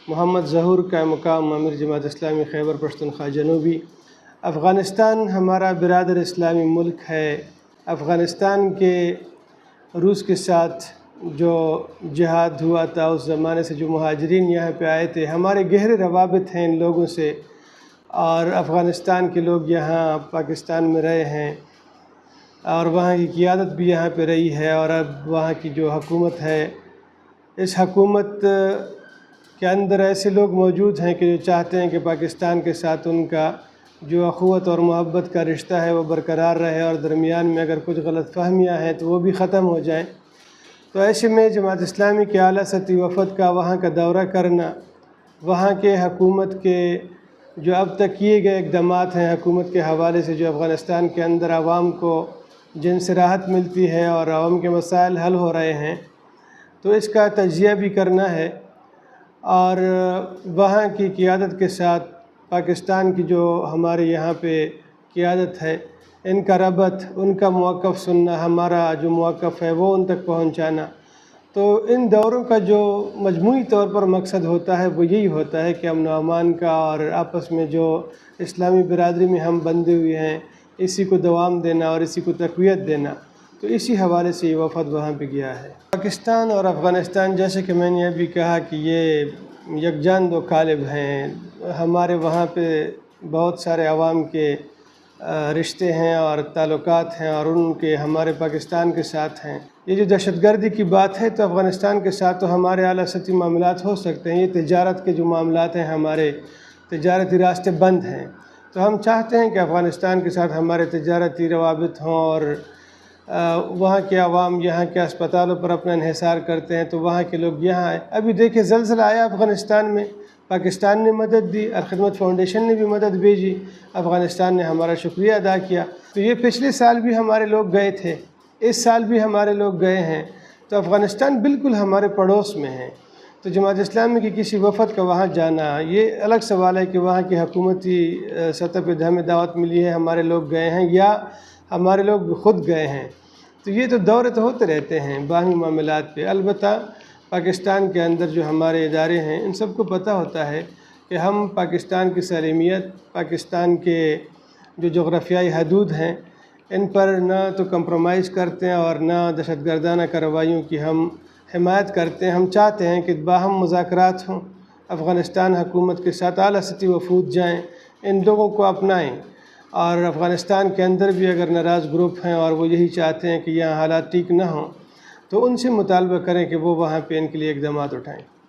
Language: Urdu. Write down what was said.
محمد ظہور کا مقام امیر جماعت اسلامی خیبر پختونخوا جنوبی۔ افغانستان ہمارا برادر اسلامی ملک ہے۔ افغانستان کے روس کے ساتھ جو جہاد ہوا تھا اس زمانے سے جو مہاجرین یہاں پہ آئے تھے، ہمارے گہرے روابط ہیں ان لوگوں سے، اور افغانستان کے لوگ یہاں پاکستان میں رہے ہیں اور وہاں کی قیادت بھی یہاں پہ رہی ہے، اور اب وہاں کی جو حکومت ہے، اس حکومت کے اندر ایسے لوگ موجود ہیں کہ جو چاہتے ہیں کہ پاکستان کے ساتھ ان کا جو اخوت اور محبت کا رشتہ ہے وہ برقرار رہے، اور درمیان میں اگر کچھ غلط فہمیاں ہیں تو وہ بھی ختم ہو جائیں۔ تو ایسے میں جماعت اسلامی کے اعلیٰ سطحی وفد کا وہاں کا دورہ کرنا، وہاں کے حکومت کے جو اب تک کیے گئے اقدامات ہیں حکومت کے حوالے سے، جو افغانستان کے اندر عوام کو جن سے راحت ملتی ہے اور عوام کے مسائل حل ہو رہے ہیں، تو اس کا تجزیہ بھی کرنا ہے، اور وہاں کی قیادت کے ساتھ پاکستان کی جو ہمارے یہاں پہ قیادت ہے ان کا ربط، ان کا موقف سننا، ہمارا جو موقف ہے وہ ان تک پہنچانا۔ تو ان دوروں کا جو مجموعی طور پر مقصد ہوتا ہے وہ یہی ہوتا ہے کہ امن و امان کا، اور آپس میں جو اسلامی برادری میں ہم بندھے ہوئے ہیں اسی کو دوام دینا اور اسی کو تقویت دینا۔ تو اسی حوالے سے یہ وفد وہاں پہ گیا ہے۔ پاکستان اور افغانستان، جیسے کہ میں نے ابھی کہا کہ یہ یکجان دو قالب ہیں۔ ہمارے وہاں پہ بہت سارے عوام کے رشتے ہیں اور تعلقات ہیں، اور ان کے ہمارے پاکستان کے ساتھ ہیں۔ یہ جو دہشت گردی کی بات ہے تو افغانستان کے ساتھ تو ہمارے اعلیٰ سطحی معاملات ہو سکتے ہیں، یہ تجارت کے جو معاملات ہیں، ہمارے تجارتی راستے بند ہیں، تو ہم چاہتے ہیں کہ افغانستان کے ساتھ ہمارے تجارتی روابط ہوں، اور وہاں کے عوام یہاں کے اسپتالوں پر اپنا انحصار کرتے ہیں تو وہاں کے لوگ یہاں آئے۔ ابھی دیکھیں زلزلہ آیا افغانستان میں، پاکستان نے مدد دی، الخدمت فاؤنڈیشن نے بھی مدد بھیجی، افغانستان نے ہمارا شکریہ ادا کیا۔ تو یہ پچھلے سال بھی ہمارے لوگ گئے تھے، اس سال بھی ہمارے لوگ گئے ہیں، تو افغانستان بالکل ہمارے پڑوس میں ہے۔ تو جماعت اسلامی کی کسی وفد کا وہاں جانا یہ الگ سوال ہے کہ وہاں کی حکومتی سطح پہ ہمیں دعوت ملی ہے، ہمارے لوگ گئے ہیں یا ہمارے لوگ خود گئے ہیں، تو یہ تو دورے تو ہوتے رہتے ہیں باہمی معاملات پہ۔ البتہ پاکستان کے اندر جو ہمارے ادارے ہیں ان سب کو پتہ ہوتا ہے کہ ہم پاکستان کی سالمیت، پاکستان کے جو جغرافیائی حدود ہیں ان پر نہ تو کمپرومائز کرتے ہیں اور نہ دہشت گردانہ کارروائیوں کی ہم حمایت کرتے ہیں۔ ہم چاہتے ہیں کہ باہم مذاکرات ہوں، افغانستان حکومت کے ساتھ اعلیٰ سطحی وفود جائیں، ان لوگوں کو اپنائیں، اور افغانستان کے اندر بھی اگر ناراض گروپ ہیں اور وہ یہی چاہتے ہیں کہ یہاں حالات ٹھیک نہ ہوں تو ان سے مطالبہ کریں کہ وہ وہاں پہ ان کے لیے اقدامات اٹھائیں۔